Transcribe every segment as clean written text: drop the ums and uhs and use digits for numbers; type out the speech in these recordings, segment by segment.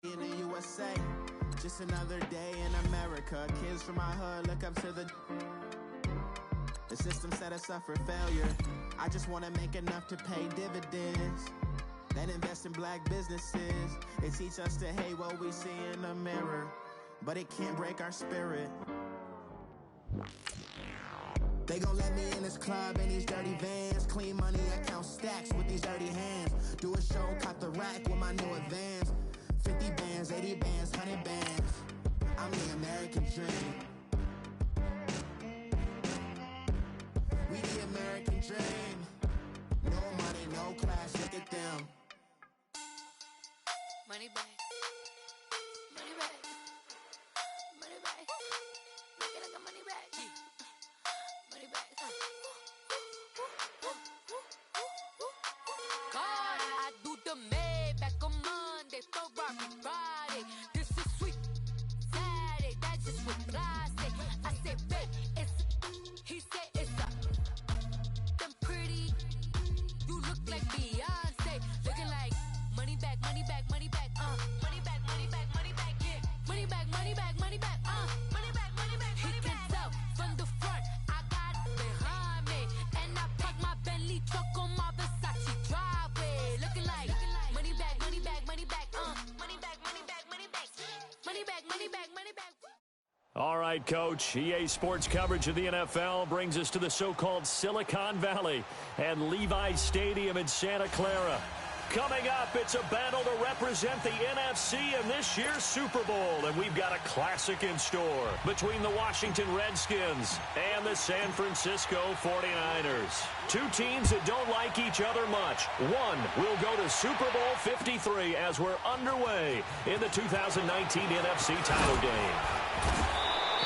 In the USA, just another day in America. Kids from my hood look up to the system set us up for failure. I just want to make enough to pay dividends, then invest in black businesses. It teach us to hate what we see in the mirror, but it can't break our spirit. They gon' let me in this club in these dirty vans. Clean money, I count stacks with these dirty hands. Do a show, cut the rack with my new advance. 50 bands, 80 bands, 100 bands. I'm the American dream. We the American dream. No money, no class, look at them. Money back. Money back. Money back. Look at the money back. Money back. God, I do the Maybach on Monday, Ferrari Friday. This is sweet Saturday, that's just what I say. I say, babe, it's he said it's a them pretty. You look like Beyonce, looking like money back, money back, money back, money back, money back, money back, yeah, money back, money back, money back, money back, money back. He can tell from the front, I got it behind me, and I park my Bentley truck on my Versace driveway, looking like money back, money back, money back, money back, money back, money back, money back, money back, money back. All right, Coach. EA Sports coverage of the NFL brings us to the so-called Silicon Valley and Levi's Stadium in Santa Clara. Coming up, it's a battle to represent the NFC in this year's Super Bowl, and we've got a classic in store between the Washington Redskins and the San Francisco 49ers. Two teams that don't like each other much. One will go to Super Bowl 53 as we're underway in the 2019 NFC title game.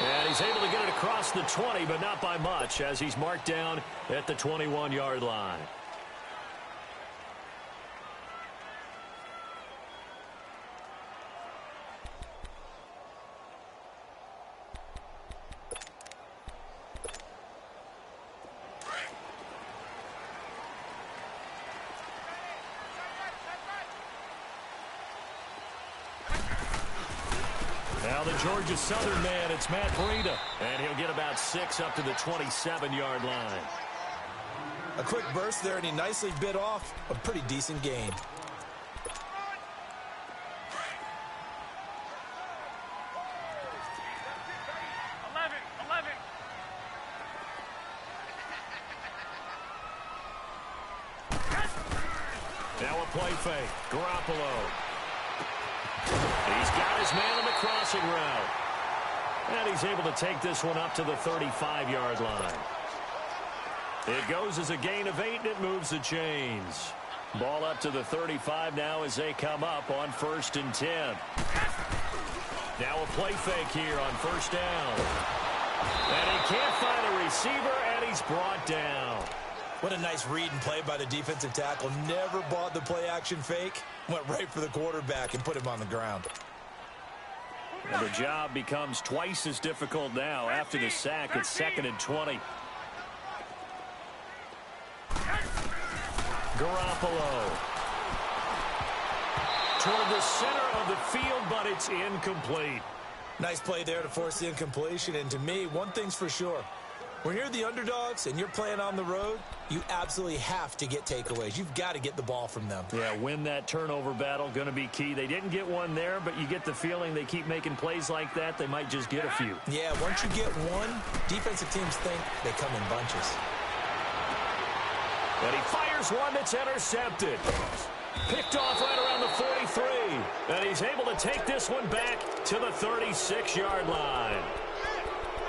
And he's able to get it across the 20, but not by much, as he's marked down at the 21-yard line. Now the Georgia Southern man, it's Matt Breida, and he'll get about 6 up to the 27-yard line. A quick burst there, and he nicely bit off a pretty decent gain. Now a play fake. Garoppolo. He's got his man on the crossing route. And he's able to take this one up to the 35-yard line. It goes as a gain of 8, and it moves the chains. Ball up to the 35 now as they come up on 1st and 10. Now a play fake here on 1st down. And he can't find a receiver, and he's brought down. What a nice read and play by the defensive tackle. Never bought the play-action fake. Went right for the quarterback and put him on the ground. And the job becomes twice as difficult now after the sack. It's 2nd and 20. Garoppolo. Toward the center of the field, but it's incomplete. Nice play there to force the incompletion. And to me, one thing's for sure. When you're the underdogs and you're playing on the road, you absolutely have to get takeaways. You've got to get the ball from them. Yeah, win that turnover battle, going to be key. They didn't get one there, but you get the feeling they keep making plays like that, they might just get a few. Yeah, once you get one, defensive teams think they come in bunches. And he fires one that's intercepted. Picked off right around the 43. And he's able to take this one back to the 36-yard line.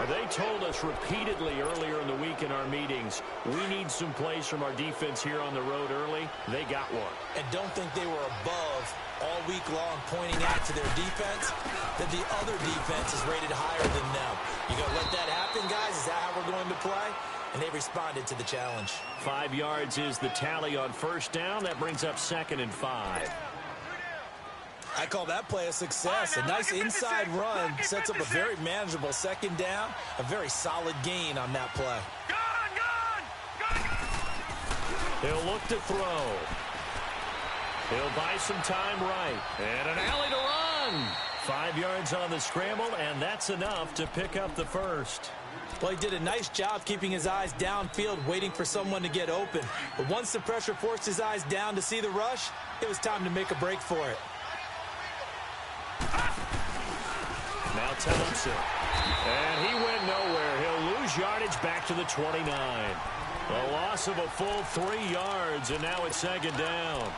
They told us repeatedly earlier in the week in our meetings, we need some plays from our defense here on the road early. They got one. And don't think they were above all week long pointing out to their defense that the other defense is rated higher than them. You going to let that happen, guys? Is that how we're going to play? And they responded to the challenge. 5 yards is the tally on 1st down. That brings up 2nd and 5. I call that play a success. A nice inside run sets up a very manageable 2nd down. A very solid gain on that play. He'll look to throw. He'll buy some time right. And an alley to run. done. 5 yards on the scramble, and that's enough to pick up the first. Well, he did a nice job keeping his eyes downfield, waiting for someone to get open. But once the pressure forced his eyes down to see the rush, it was time to make a break for it. Now Thompson. And he went nowhere. He'll lose yardage back to the 29. A loss of a full 3 yards, and now it's second down.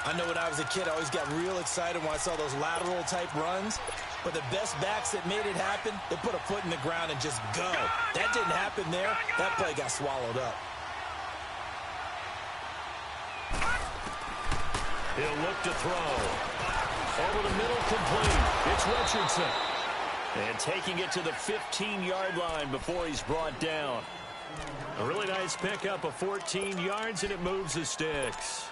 I know when I was a kid, I always got real excited when I saw those lateral-type runs. But the best backs that made it happen, they put a foot in the ground and just go. That didn't happen there. That play got swallowed up. He'll look to throw. Over the middle, complete. It's Richardson. And taking it to the 15-yard line before he's brought down. A really nice pickup of 14 yards, and it moves the sticks.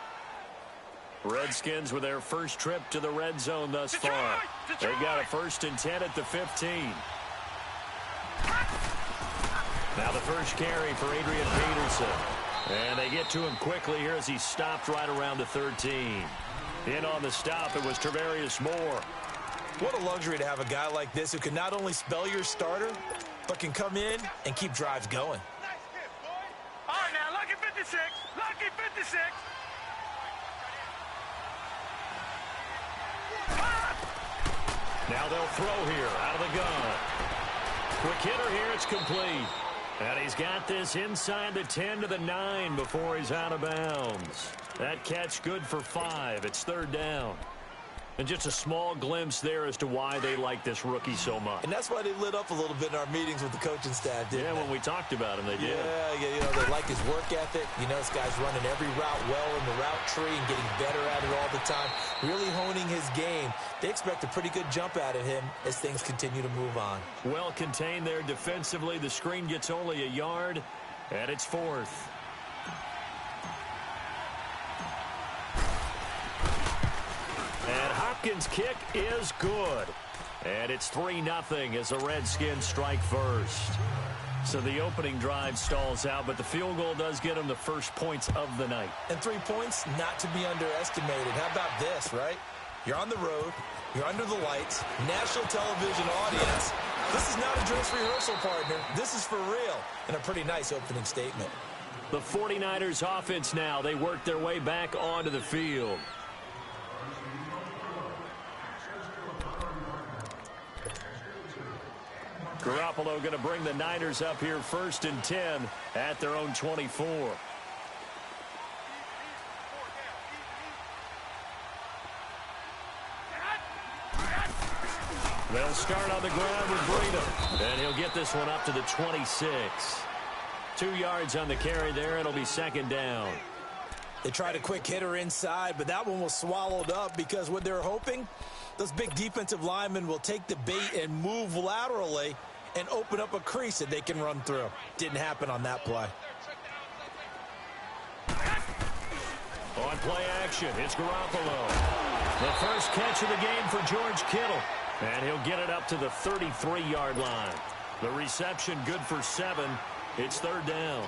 Redskins with their first trip to the red zone thus far. They've got a 1st and 10 at the 15. Now the first carry for Adrian Peterson. And they get to him quickly here as he stopped right around the 13. In on the stop, it was Travarius Moore. What a luxury to have a guy like this who can not only spell your starter, but can come in and keep drives going. All right, now, lucky 56. Lucky 56. Now they'll throw here out of the gun. Quick hitter here, it's complete. And he's got this inside the 10 to the 9 before he's out of bounds. That catch good for 5. It's 3rd down. And just a small glimpse there as to why they like this rookie so much. And that's why they lit up a little bit in our meetings with the coaching staff, didn't they? When we talked about him, they did. Yeah, you know, they like his work ethic. You know, this guy's running every route well in the route tree and getting better at it all the time, really honing his game. They expect a pretty good jump out of him as things continue to move on. Well contained there defensively. The screen gets only a yard, and it's 4th. And Hopkins' kick is good. And it's 3-0 as the Redskins strike first. So the opening drive stalls out, but the field goal does get them the first points of the night. And 3 points not to be underestimated. How about this, right? You're on the road. You're under the lights. National television audience. This is not a dress rehearsal, partner. This is for real. And a pretty nice opening statement. The 49ers offense now. They work their way back onto the field. Garoppolo going to bring the Niners up here 1st and 10 at their own 24. They'll start on the ground with Breida. And he'll get this one up to the 26. 2 yards on the carry there. It'll be 2nd down. They tried a quick hitter inside, but that one was swallowed up because what they're hoping, those big defensive linemen will take the bait and move laterally and open up a crease that they can run through. Didn't happen on that play. On play action, it's Garoppolo. The first catch of the game for George Kittle. And he'll get it up to the 33-yard line. The reception good for 7. It's 3rd down.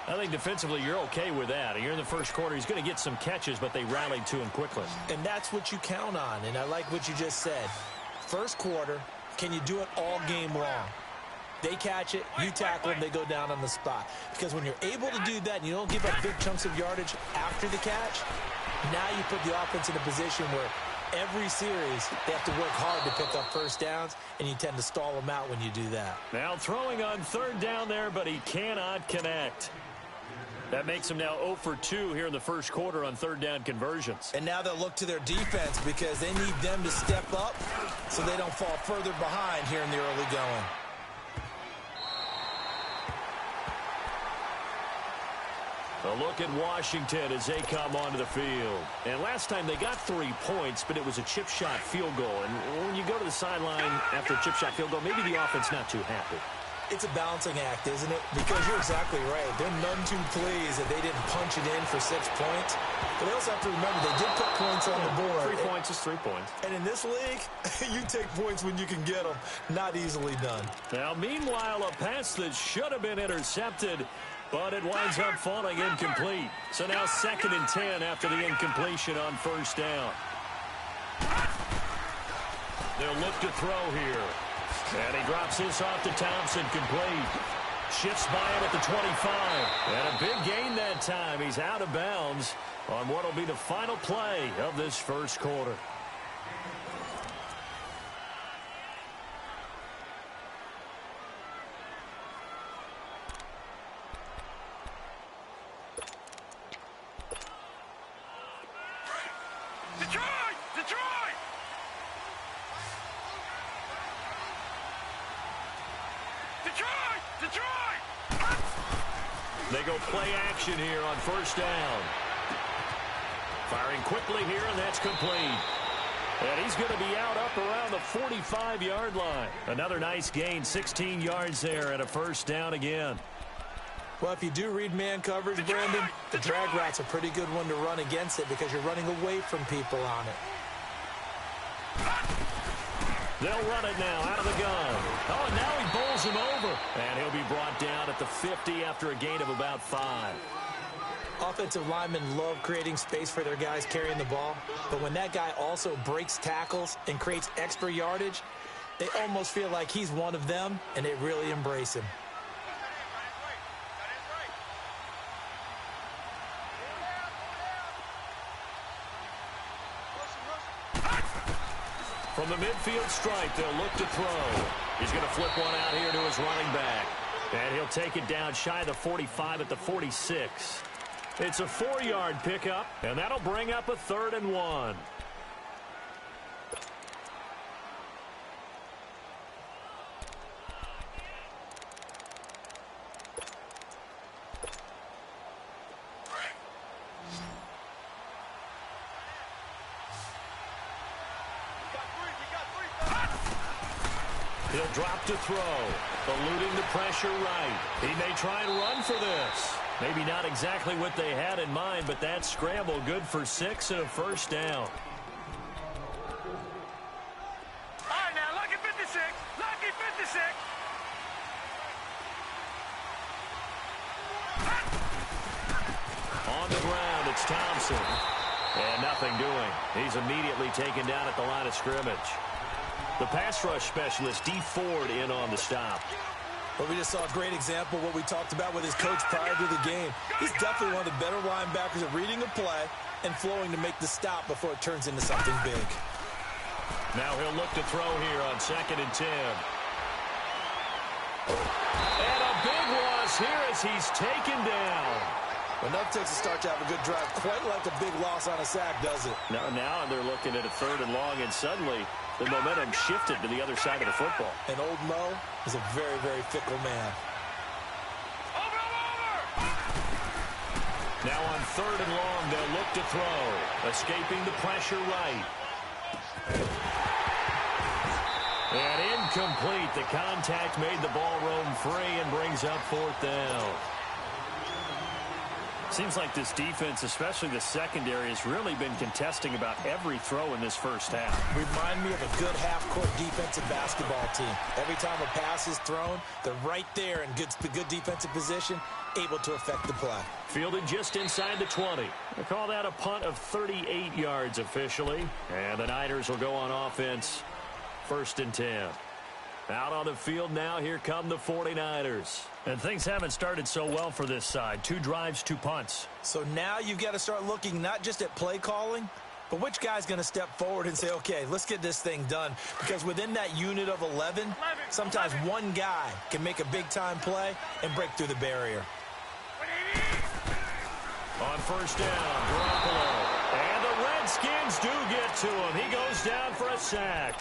I think defensively you're okay with that. You're in the first quarter. He's going to get some catches, but they rallied to him quickly. And that's what you count on. And I like what you just said. First quarter, can you do it all game long? They catch it, you tackle them, they go down on the spot. Because when you're able to do that and you don't give up big chunks of yardage after the catch, now you put the offense in a position where every series they have to work hard to pick up first downs, and you tend to stall them out when you do that. Now throwing on 3rd down there, but he cannot connect. That makes him now 0 for 2 here in the first quarter on 3rd down conversions. And now they'll look to their defense because they need them to step up so they don't fall further behind here in the early going. A look at Washington as they come onto the field. And last time they got 3 points, but it was a chip shot field goal. And when you go to the sideline after a chip shot field goal, maybe the offense not too happy. It's a balancing act, isn't it? Because you're exactly right. They're none too pleased that they didn't punch it in for 6 points. But they also have to remember they did put points on the board. 3 points is 3 points. And in this league, you take points when you can get them. Not easily done. Now, meanwhile, a pass that should have been intercepted, but it winds up falling incomplete. So now 2nd and 10 after the incompletion on 1st down. They'll look to throw here. And he drops this off to Thompson, complete. Shifts by him at the 25. And a big gain that time. He's out of bounds on what will be the final play of this first quarter. Detroit! Detroit! Detroit! Detroit! They go play action here on first down. Firing quickly here, and that's complete. And he's going to be out up around the 45-yard line. Another nice gain, 16 yards there, and a first down again. Well, if you do read man coverage, Brandon, the drag route's a pretty good one to run against it because you're running away from people on it. They'll run it now out of the gun. Oh, and now he bowls him over. And he'll be brought down at the 50 after a gain of about 5. Offensive linemen love creating space for their guys carrying the ball. But when that guy also breaks tackles and creates extra yardage, they almost feel like he's one of them, and they really embrace him. From the midfield stripe, they'll look to throw. He's going to flip one out here to his running back. And he'll take it down shy of the 45 at the 46. It's a 4-yard pickup, and that'll bring up a 3rd and 1. He'll drop to throw, eluding the pressure right. He may try and run for this. Maybe not exactly what they had in mind, but that scramble good for 6 and a first down. All right, now, lucky 56. Lucky 56. On the ground, it's Thompson. And nothing doing. He's immediately taken down at the line of scrimmage. The pass rush specialist, D. Ford, in on the stop. Well, we just saw a great example of what we talked about with his coach prior to the game. He's definitely one of the better linebackers at reading a play and flowing to make the stop before it turns into something big. Now he'll look to throw here on 2nd and 10. And a big loss here as he's taken down. Enough takes a start to have a good drive. Quite like a big loss on a sack, does it? Now they're looking at a 3rd and long, and suddenly the momentum shifted to the other side of the football. And old Mo is a very, very fickle man. Over! Now on 3rd and long, they'll look to throw. Escaping the pressure right. And incomplete. The contact made the ball roam free and brings up 4th down. Seems like this defense, especially the secondary, has really been contesting about every throw in this first half. Remind me of a good half-court defensive basketball team. Every time a pass is thrown, they're right there in good defensive position, able to affect the play. Fielded just inside the 20. They call that a punt of 38 yards officially. And the Niners will go on offense, 1st and 10. Out on the field now, here come the 49ers. And things haven't started so well for this side. 2 drives, 2 punts. So now you've got to start looking not just at play calling, but which guy's going to step forward and say, okay, let's get this thing done. Because within that unit of 11, sometimes one guy can make a big-time play and break through the barrier. On 1st down, Garoppolo. And the Redskins do get to him. He goes down for a sack.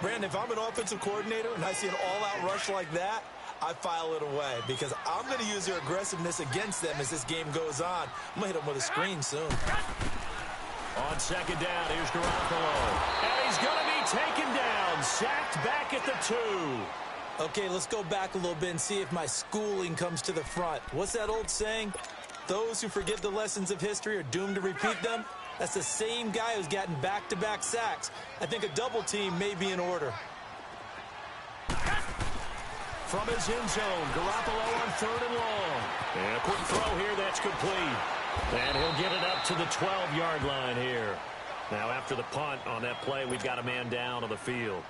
Brandon, if I'm an offensive coordinator and I see an all-out rush like that, I file it away because I'm going to use their aggressiveness against them as this game goes on. I'm going to hit them with a screen soon. On 2nd down, here's Garoppolo. And he's going to be taken down, sacked back at the 2. Okay, let's go back a little bit and see if my schooling comes to the front. What's that old saying? Those who forget the lessons of history are doomed to repeat them. That's the same guy who's gotten back-to-back sacks. I think a double team may be in order. From his end zone, Garoppolo on 3rd and long. And a quick throw here, that's complete. And he'll get it up to the 12-yard line here. Now, after the punt on that play, we've got a man down on the field.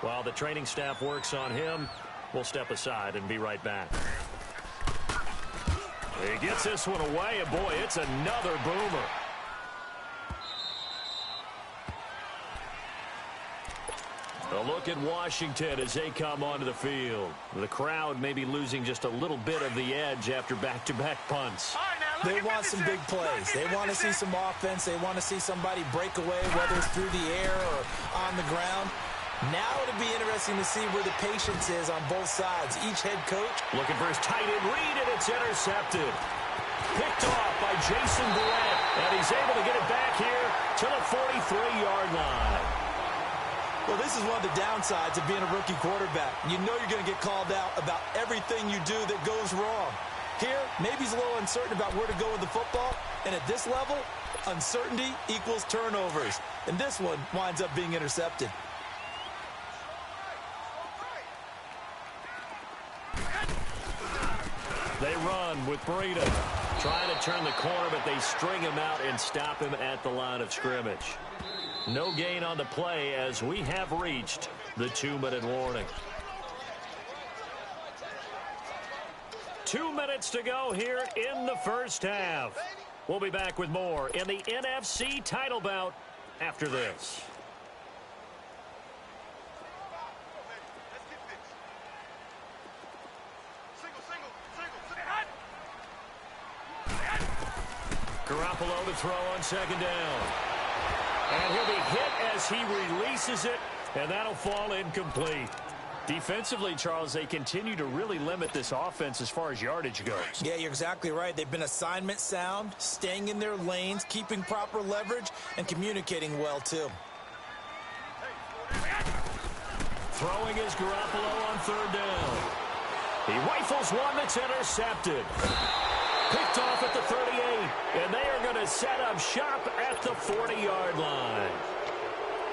While the training staff works on him, we'll step aside and be right back. He gets this one away, and boy, it's another boomer. A look at Washington as they come onto the field. The crowd may be losing just a little bit of the edge after back-to-back punts. They want some big plays. They want to see some offense. They want to see somebody break away, whether it's through the air or on the ground. Now it'll be interesting to see where the patience is on both sides. Each head coach looking for his tight end read, and it's intercepted. Picked off by Jason Barrett, and he's able to get it back here to the 43-yard line. Well, this is one of the downsides of being a rookie quarterback. You know you're going to get called out about everything you do that goes wrong. Here, maybe he's a little uncertain about where to go with the football, and at this level, uncertainty equals turnovers. And this one winds up being intercepted. They run with Breida. Trying to turn the corner, but they string him out and stop him at the line of scrimmage. No gain on the play as we have reached the 2-minute warning. 2 minutes to go here in the first half. We'll be back with more in the NFC title bout after this. Garoppolo to throw on second down. And he'll be hit as he releases it, and that'll fall incomplete. Defensively, Charles, they continue to really limit this offense as far as yardage goes. Yeah, you're exactly right. They've been assignment sound, staying in their lanes, keeping proper leverage, and communicating well, too. Throwing is Garoppolo on third down. He rifles one that's intercepted. Picked off at the 38, and they are going to set up shop at the 40-yard line.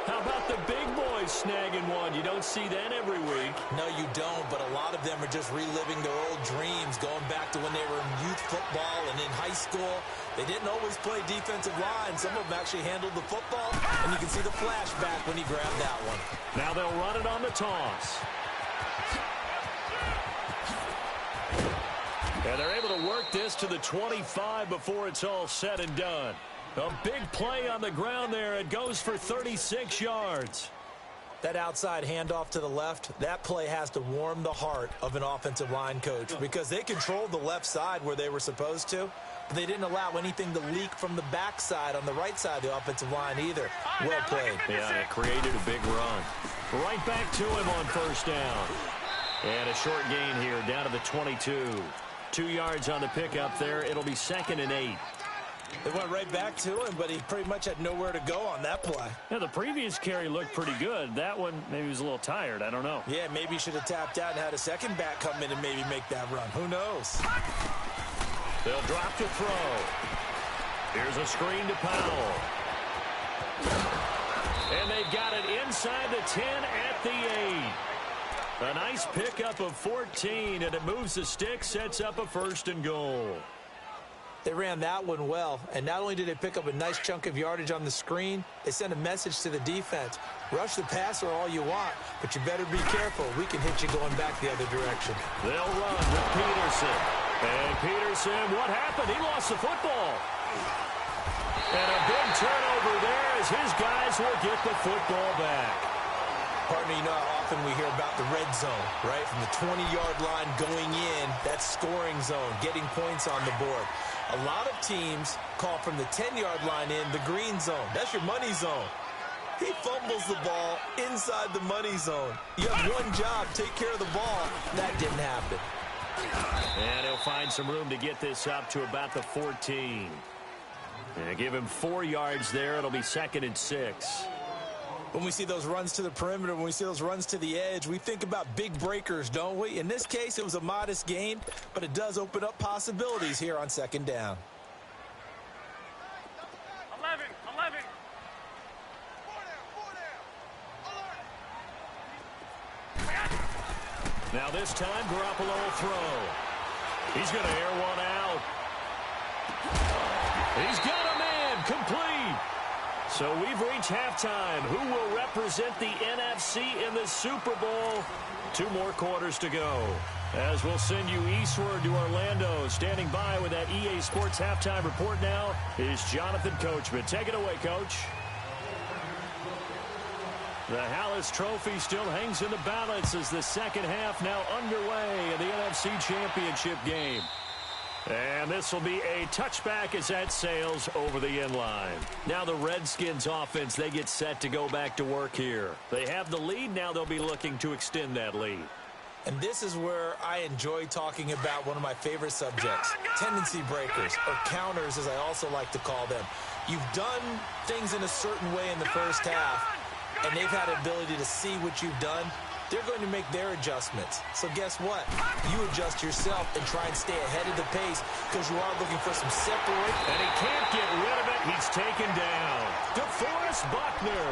How about the big boys snagging one? You don't see that every week. No, you don't, but a lot of them are just reliving their old dreams, going back to when they were in youth football and in high school. They didn't always play defensive line. Some of them actually handled the football, and you can see the flashback when he grabbed that one. Now they'll run it on the toss. And they're able to work this to the 25 before it's all said and done. A big play on the ground there. It goes for 36 yards. That outside handoff to the left, that play has to warm the heart of an offensive line coach because they controlled the left side where they were supposed to, but they didn't allow anything to leak from the backside on the right side of the offensive line either. Well played. Yeah, it created a big run. Right back to him on first down. And a short gain here down to the 22. 2 yards on the pickup there. It'll be 2nd and 8. They went right back to him, but he pretty much had nowhere to go on that play. Yeah, the previous carry looked pretty good. That one, maybe he was a little tired. I don't know. Yeah, maybe he should have tapped out and had a second back come in and maybe make that run. Who knows? They'll drop to throw. Here's a screen to Powell. And they've got it inside the 10 at the 8. A nice pickup of 14, and it moves the stick, sets up a 1st and goal. They ran that one well, and not only did they pick up a nice chunk of yardage on the screen, they sent a message to the defense. Rush the passer all you want, but you better be careful. We can hit you going back the other direction. They'll run with Peterson. And Peterson, what happened? He lost the football. And a big turnover there as his guys will get the football back. Partner, you know how often we hear about the red zone, right? From the 20-yard line going in, that's scoring zone, getting points on the board. A lot of teams call from the 10-yard line in the green zone. That's your money zone. He fumbles the ball inside the money zone. You have one job, take care of the ball. That didn't happen. And he'll find some room to get this up to about the 14. And give him 4 yards there. It'll be 2nd and 6. When we see those runs to the perimeter, when we see those runs to the edge, we think about big breakers, don't we? In this case, it was a modest gain, but it does open up possibilities here on 2nd down. 11. Now this time, Garoppolo will throw. He's going to air one out. He's got a man complete. So we've reached halftime. Who will represent the NFC in the Super Bowl? 2 more quarters to go. As we'll send you eastward to Orlando. Standing by with that EA Sports halftime report now is Jonathan Coachman. Take it away, Coach. The Hallis Trophy still hangs in the balance as the second half now underway in the NFC Championship game. And this will be a touchback as that sails over the end line. Now the Redskins offense, they get set to go back to work here. They have the lead. Now they'll be looking to extend that lead. And this is where I enjoy talking about one of my favorite subjects, tendency breakers, or counters as I also like to call them. You've done things in a certain way in the first half, and they've had the ability to see what you've done. They're going to make their adjustments. So guess what? You adjust yourself and try and stay ahead of the pace because you are looking for some separation. And he can't get rid of it. He's taken down. DeForest Buckner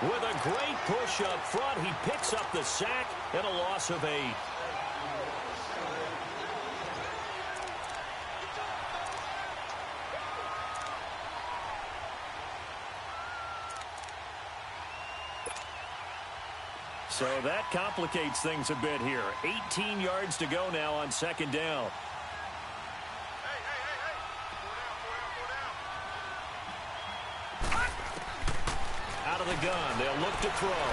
with a great push up front. He picks up the sack and a loss of 8. So that complicates things a bit here. 18 yards to go now on second down. Out of the gun. They'll look to throw.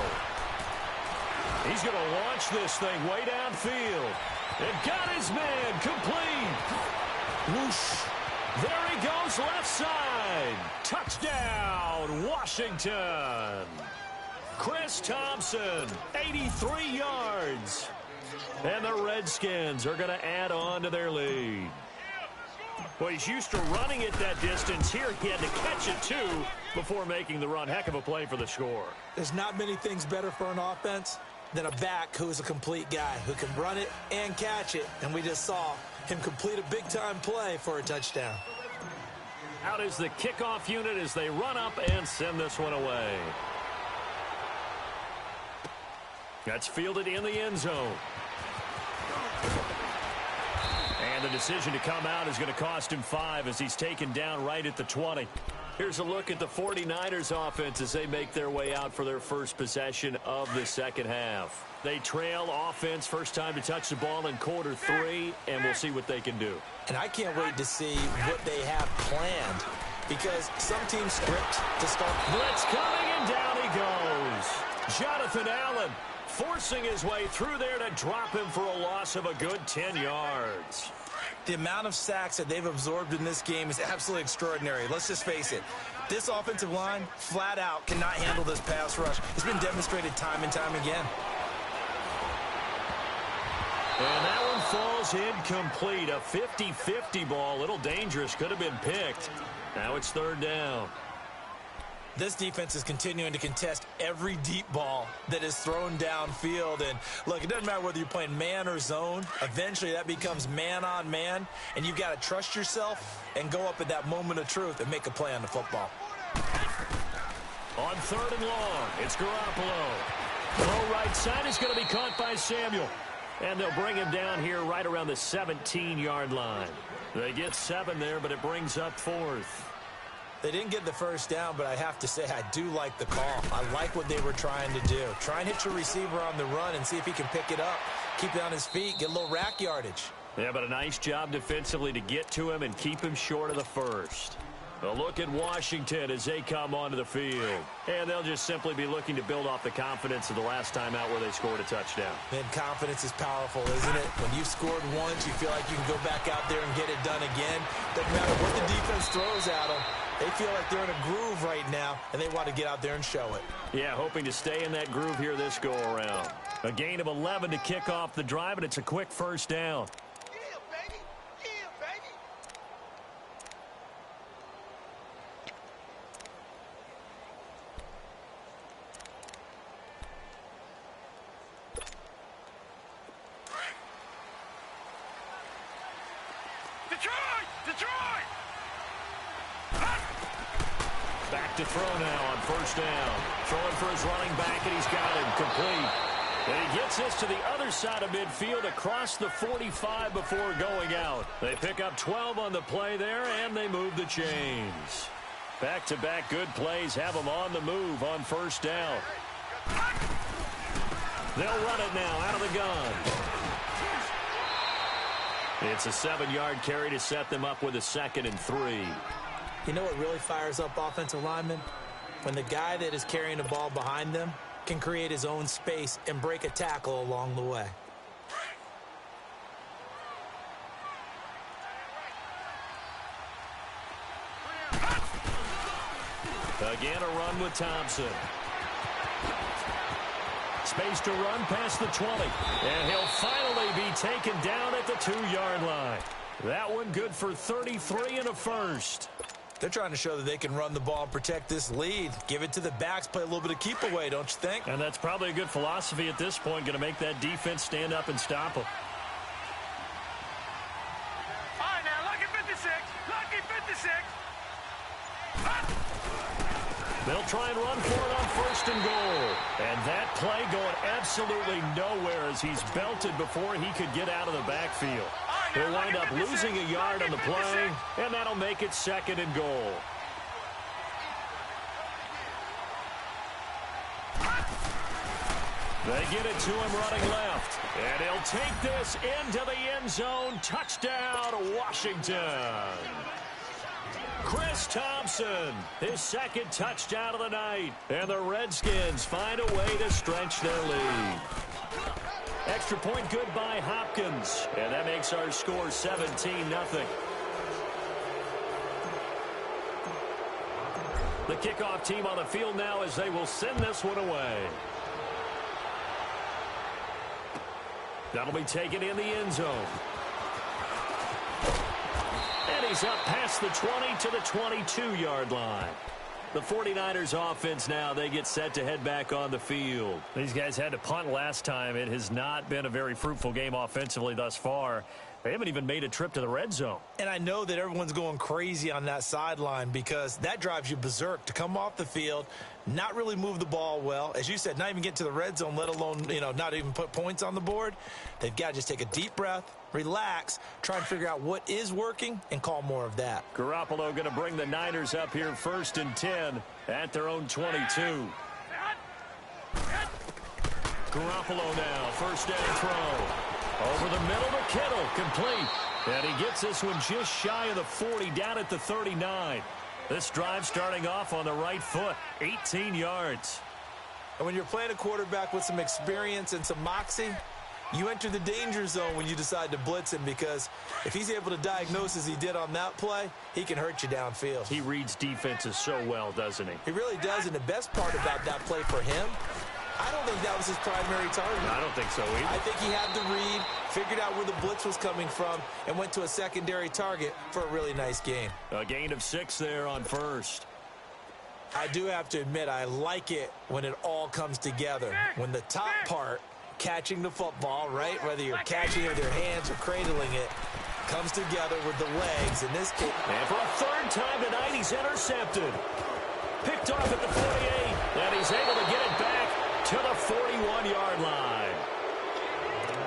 He's going to launch this thing way downfield. And got his man complete. Whoosh. There he goes left side. Touchdown, Washington. Chris Thompson, 83 yards. And the Redskins are going to add on to their lead. Well, he's used to running it that distance. Here he had to catch it, too, before making the run. Heck of a play for the score. There's not many things better for an offense than a back who is a complete guy who can run it and catch it. And we just saw him complete a big-time play for a touchdown. Out is the kickoff unit as they run up and send this one away. That's fielded in the end zone. And the decision to come out is going to cost him 5 as he's taken down right at the 20. Here's a look at the 49ers offense as they make their way out for their first possession of the second half. They trail offense first time to touch the ball in quarter 3, and we'll see what they can do. And I can't wait to see what they have planned because some teams script to start. Blitz coming, and down he goes. Jonathan Allen forcing his way through there to drop him for a loss of a good 10 yards. The amount of sacks that they've absorbed in this game is absolutely extraordinary. Let's just face it. This offensive line, flat out, cannot handle this pass rush. It's been demonstrated time and time again. And that one falls incomplete. A 50-50 ball. A little dangerous. Could have been picked. Now it's third down. This defense is continuing to contest every deep ball that is thrown downfield. And, look, it doesn't matter whether you're playing man or zone. Eventually that becomes man-on-man, and you've got to trust yourself and go up at that moment of truth and make a play on the football. On third and long, it's Garoppolo. Low right side is going to be caught by Samuel. And they'll bring him down here right around the 17-yard line. They get 7 there, but it brings up 4th. They didn't get the first down, but I have to say I do like the call. I like what they were trying to do. Try and hit your receiver on the run and see if he can pick it up. Keep it on his feet, get a little rack yardage. Yeah, but a nice job defensively to get to him and keep him short of the first. A look at Washington as they come onto the field. And they'll just simply be looking to build off the confidence of the last time out where they scored a touchdown. Man, confidence is powerful, isn't it? When you've scored once, you feel like you can go back out there and get it done again. Doesn't matter what the defense throws at them. They feel like they're in a groove right now, and they want to get out there and show it. Yeah, hoping to stay in that groove here this go-around. A gain of 11 to kick off the drive, and it's a quick first down. Back to throw now on first down. Throwing for his running back, and he's got him complete. And he gets this to the other side of midfield across the 45 before going out. They pick up 12 on the play there, and they move the chains. Back-to-back good plays have them on the move on first down. They'll run it now out of the gun. It's a 7-yard carry to set them up with a 2nd and 3. You know what really fires up offensive linemen? When the guy that is carrying the ball behind them can create his own space and break a tackle along the way. Again, a run with Thompson. Space to run past the 20. And he'll finally be taken down at the 2-yard line. That one good for 33 and a first. They're trying to show that they can run the ball and protect this lead. Give it to the backs, play a little bit of keep away, don't you think? And that's probably a good philosophy at this point, going to make that defense stand up and stop them. All right, now, lucky 56. Lucky 56. They'll try and run for it on 1st and goal. And that play going absolutely nowhere as he's belted before he could get out of the backfield. He'll wind up losing a yard on the play, and that'll make it 2nd and goal. They get it to him running left. And he'll take this into the end zone. Touchdown, Washington. Chris Thompson, his 2nd touchdown of the night. And the Redskins find a way to stretch their lead. Extra point good by Hopkins. And that makes our score 17-0. The kickoff team on the field now as they will send this one away. That'll be taken in the end zone. And he's up past the 20 to the 22-yard line. The 49ers offense now, they get set to head back on the field. These guys had to punt last time. It has not been a very fruitful game offensively thus far. They haven't even made a trip to the red zone. And I know that everyone's going crazy on that sideline because that drives you berserk to come off the field, not really move the ball well. As you said, not even get to the red zone, let alone, not even put points on the board. They've got to just take a deep breath, relax, try and figure out what is working, and call more of that. Garoppolo going to bring the Niners up here 1st and 10 at their own 22. Garoppolo now, 1st down throw. Over the middle to Kittle, complete. And he gets this one just shy of the 40, down at the 39. This drive starting off on the right foot, 18 yards. And when you're playing a quarterback with some experience and some moxie, you enter the danger zone when you decide to blitz him, because if he's able to diagnose as he did on that play, he can hurt you downfield. He reads defenses so well, doesn't he? He really does, and the best part about that play for him, I don't think that was his primary target. I don't think so either. I think he had the read, figured out where the blitz was coming from, and went to a secondary target for a really nice game. A gain of 6 there on 1st. I do have to admit, I like it when it all comes together. When the top part, catching the football, right, whether you're catching it with your hands or cradling it, comes together with the legs in this case. And for a 3rd time tonight, he's intercepted. Picked off at the 48, and he's able to get it back to the 41-yard line.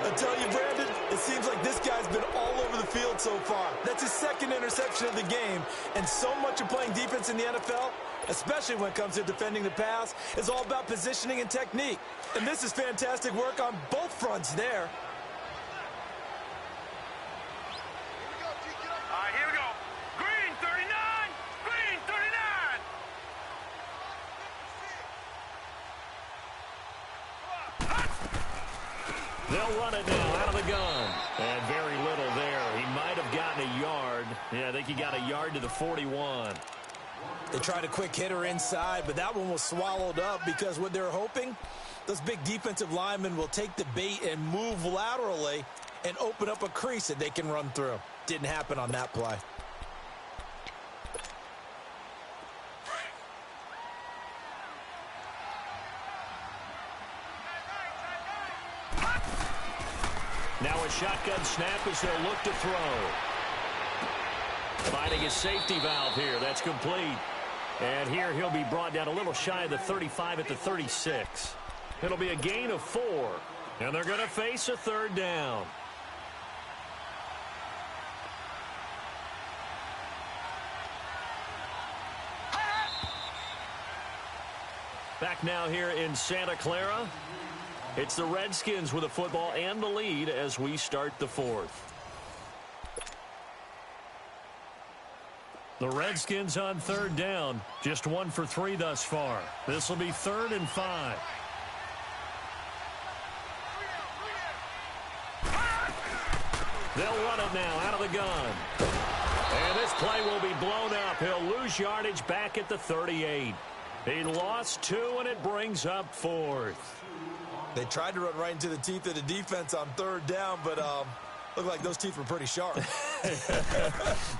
I tell you, Brandon, it seems like this guy's been all over the field so far. That's his 2nd interception of the game, and so much of playing defense in the NFL, especially when it comes to defending the pass, is all about positioning and technique. And this is fantastic work on both fronts there. All right, here we go. Green 39. Green 39. They'll run it now out of the gun. And very little there. He might have gotten a yard. Yeah, I think he got a yard to the 41. They tried a quick hitter inside, but that one was swallowed up because what they're hoping, those big defensive linemen will take the bait and move laterally and open up a crease that they can run through. Didn't happen on that play. Now a shotgun snap as they'll look to throw. Finding his safety valve here. That's complete. And here he'll be brought down a little shy of the 35 at the 36. It'll be a gain of 4. And they're going to face a 3rd down. Back now here in Santa Clara. It's the Redskins with the football and the lead as we start the fourth. The Redskins on third down. Just 1 for 3 thus far. This will be 3rd and 5. They'll run it now out of the gun. And this play will be blown up. He'll lose yardage back at the 38. He lost 2, and it brings up 4th. They tried to run right into the teeth of the defense on 3rd down, but looked like those teeth were pretty sharp.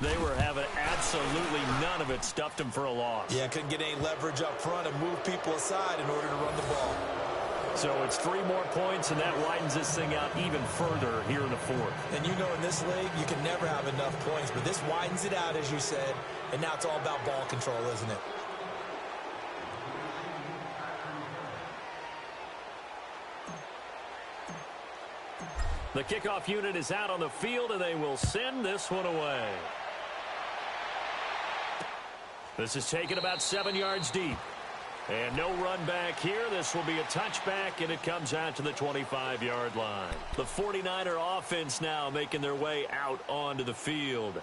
They were having absolutely none of it. Stuffed him for a loss. Yeah, couldn't get any leverage up front and move people aside in order to run the ball. So it's 3 more points, and that widens this thing out even further here in the 4th. And you know in this league, you can never have enough points, but this widens it out, as you said, and now it's all about ball control, isn't it? The kickoff unit is out on the field, and they will send this one away. This is taken about 7 yards deep. And no run back here. This will be a touchback, and it comes out to the 25-yard line. The 49er offense now making their way out onto the field.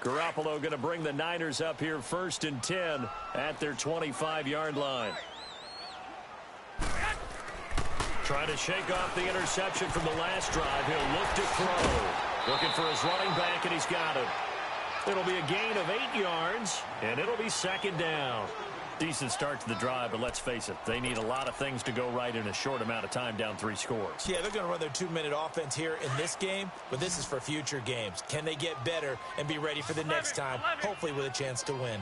Garoppolo going to bring the Niners up here 1st and 10 at their 25-yard line. Trying to shake off the interception from the last drive. He'll look to throw. Looking for his running back, and he's got him. It'll be a gain of 8 yards, and it'll be 2nd down. Decent start to the drive, but let's face it, they need a lot of things to go right in a short amount of time, down 3 scores. Yeah, they're going to run their 2-minute offense here in this game, but this is for future games. Can they get better and be ready for the next time, hopefully with a chance to win?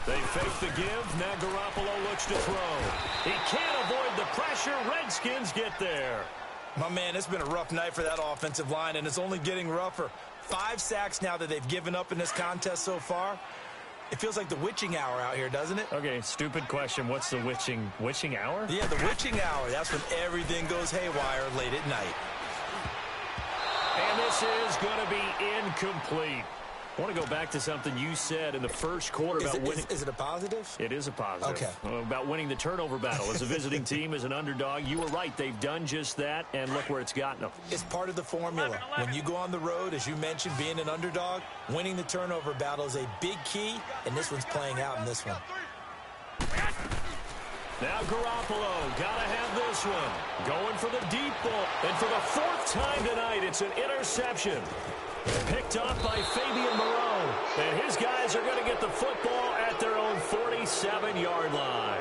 They fake the give. Now Garoppolo looks to throw. He can't avoid the pressure. Redskins get there. My man, it's been a rough night for that offensive line, and it's only getting rougher. 5 sacks now that they've given up in this contest so far. It feels like the witching hour out here, doesn't it? Okay, stupid question. What's the witching hour? Yeah, the witching hour. That's when everything goes haywire late at night. And this is going to be incomplete. I want to go back to something you said in the first quarter about winning. Is it a positive? It is a positive. Okay. About winning the turnover battle. As a visiting team, as an underdog, you were right. They've done just that, and look where it's gotten them. It's part of the formula. When you go on the road, as you mentioned, being an underdog, winning the turnover battle is a big key, and this one's playing out in this one. Now Garoppolo, gotta have this one. Going for the deep ball. And for the 4th time tonight, it's an interception. Picked off by Fabian Moreau. And his guys are going to get the football at their own 47-yard line.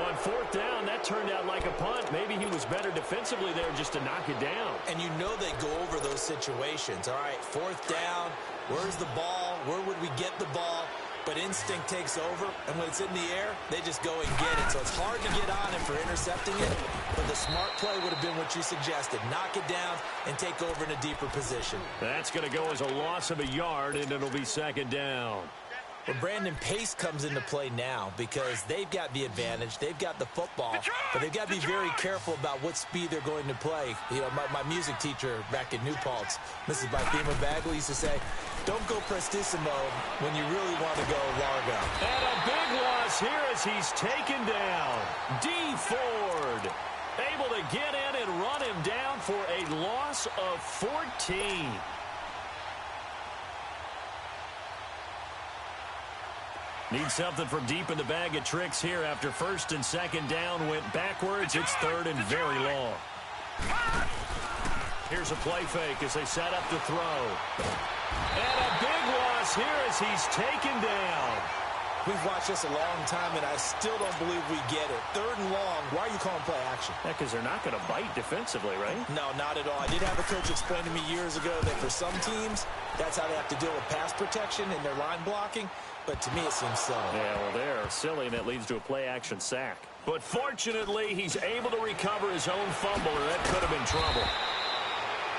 On 4th down, that turned out like a punt. Maybe he was better defensively there just to knock it down. And you know they go over those situations. All right, 4th down, where's the ball? Where would we get the ball? But instinct takes over, and when it's in the air, they just go and get it. So it's hard to get on him for intercepting it, but the smart play would have been what you suggested. Knock it down and take over in a deeper position. That's going to go as a loss of a yard, and it'll be 2nd down. Well, Brandon, pace comes into play now because they've got the advantage. They've got the football, but they've got to be very careful about what speed they're going to play. You know, my music teacher back at New Paltz, Mrs. Bythema Bagley, used to say, don't go prestissimo when you really want to go largo. And a big loss here as he's taken down. Dee Ford able to get in and run him down for a loss of 14. Need something from deep in the bag of tricks here after 1st and 2nd down went backwards. It's 3rd and very long. Here's a play fake as they set up to throw. And a big loss here as he's taken down. We've watched this a long time, and I still don't believe we get it. 3rd and long. Why are you calling play action? Yeah, because they're not going to bite defensively, right? No, not at all. I did have a coach explain to me years ago that for some teams, that's how they have to deal with pass protection and their line blocking. But to me, it seems silly. Yeah, well, they're silly, and that leads to a play-action sack. But fortunately, he's able to recover his own fumble, or that could have been trouble.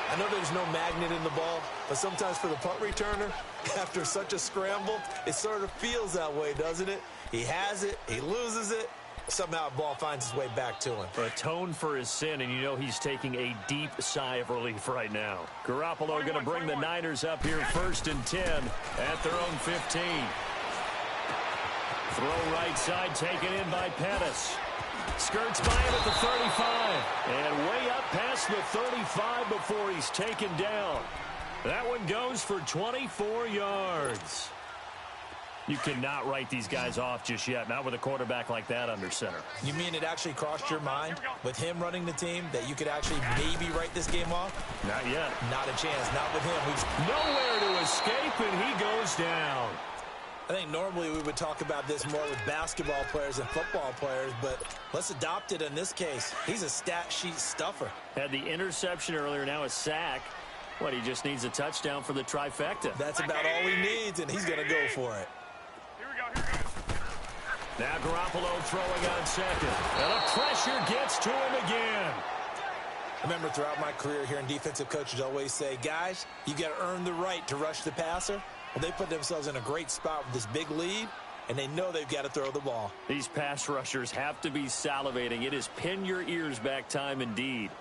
I know there's no magnet in the ball, but sometimes for the punt returner, after such a scramble, it sort of feels that way, doesn't it? He has it, he loses it, somehow the ball finds its way back to him. Atone for his sin, and you know he's taking a deep sigh of relief right now. Garoppolo going to bring the Niners up here 1st and 10 at their own 15. Throw right side taken in by Pettis. Skirts by him at the 35. And way up past the 35 before he's taken down. That one goes for 24 yards. You cannot write these guys off just yet, not with a quarterback like that under center. You mean it actually crossed your mind with him running the team that you could actually maybe write this game off? Not yet. Not a chance. Not with him. Who's nowhere to escape, and he goes down. I think normally we would talk about this more with basketball players and football players, but let's adopt it in this case. He's a stat sheet stuffer. Had the interception earlier, now a sack. What, he just needs a touchdown for the trifecta. That's about all he needs, and he's going to go for it. Now Garoppolo throwing on second. And the pressure gets to him again. I remember throughout my career hearing defensive coaches always say, guys, you got to earn the right to rush the passer. Well, they put themselves in a great spot with this big lead, and they know they've got to throw the ball. These pass rushers have to be salivating. It is pin your ears back time indeed.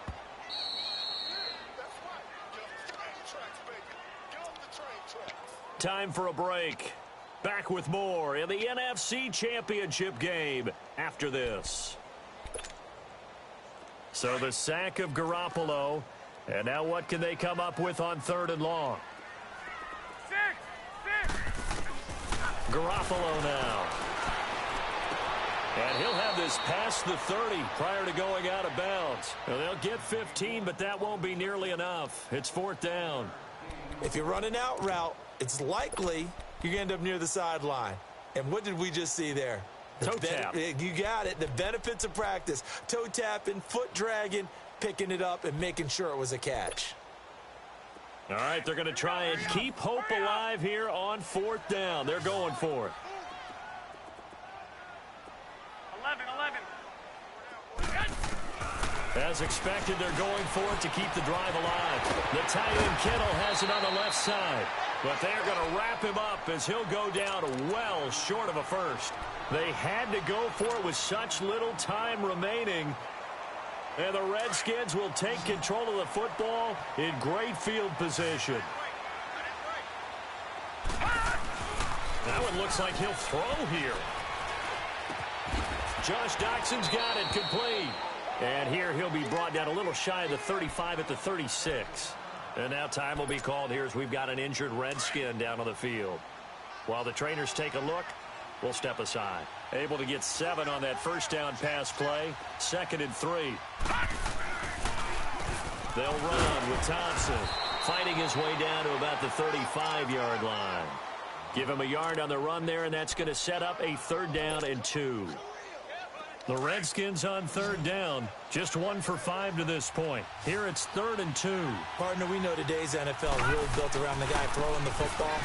Time for a break. Back with more in the NFC Championship game after this. So the sack of Garoppolo. And now what can they come up with on 3rd and long? Garoppolo now. And he'll have this past the 30 prior to going out of bounds. Now they'll get 15, but that won't be nearly enough. It's 4th down. If you're running out route, it's likely you're going to end up near the sideline. And what did we just see there? Toe tap. You got it. The benefits of practice. Toe tapping, foot dragging, picking it up, and making sure it was a catch. All right, they're going to try and keep hope alive here on 4th down. They're going for it. 11. As expected, they're going for it to keep the drive alive. Nathaniel Kittle has it on the left side. But they're going to wrap him up as he'll go down well short of a first. They had to go for it with such little time remaining. And the Redskins will take control of the football in great field position. That one looks like he'll throw here. Josh Doxson's got it complete. And here he'll be brought down a little shy of the 35 at the 36. And now time will be called here as we've got an injured Redskin down on the field. While the trainers take a look, we'll step aside. Able to get 7 on that first down pass play. 2nd and 3. They'll run with Thompson fighting his way down to about the 35-yard line. Give him a yard on the run there, and that's going to set up a 3rd down and 2. The Redskins on 3rd down, just 1 for 5 to this point. Here it's 3rd and 2. Partner, we know today's NFL is really built around the guy throwing the football.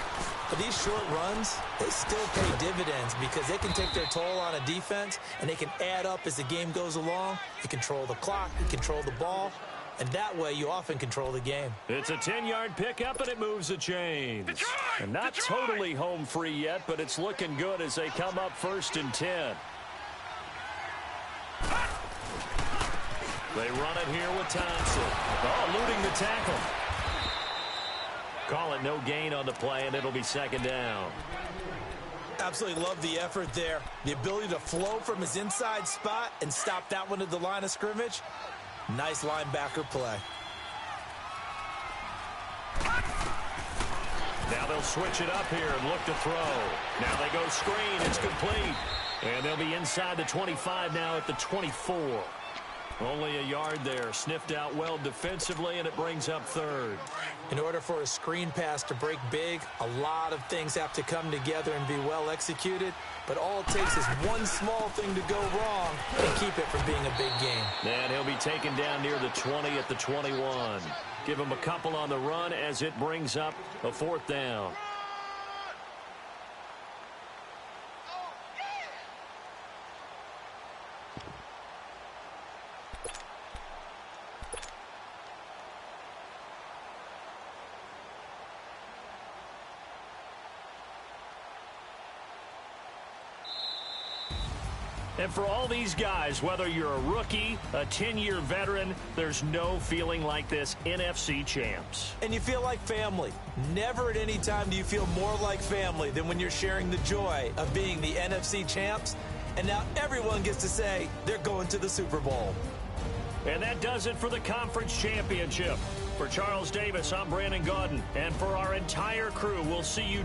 But these short runs, they still pay dividends because they can take their toll on a defense, and they can add up as the game goes along. You control the clock, you control the ball, and that way you often control the game. It's a 10-yard pickup, and it moves the chains. And not totally home free yet, but it's looking good as they come up 1st and 10. They run it here with Thompson. Oh, eluding the tackle. Call it no gain on the play, and it'll be 2nd down. Absolutely love the effort there. The ability to flow from his inside spot and stop that one at the line of scrimmage. Nice linebacker play. Now they'll switch it up here and look to throw. Now they go screen. It's complete. And they'll be inside the 25 now at the 24. Only a yard there. Sniffed out well defensively, and it brings up 3rd. In order for a screen pass to break big, a lot of things have to come together and be well executed. But all it takes is one small thing to go wrong and keep it from being a big game. And he'll be taken down near the 20 at the 21. Give him a couple on the run as it brings up a 4th down. And for all these guys, whether you're a rookie, a 10-year veteran, there's no feeling like this NFC champs. And you feel like family. Never at any time do you feel more like family than when you're sharing the joy of being the NFC champs. And now everyone gets to say they're going to the Super Bowl. And that does it for the conference championship. For Charles Davis, I'm Brandon Gaudin. And for our entire crew, we'll see you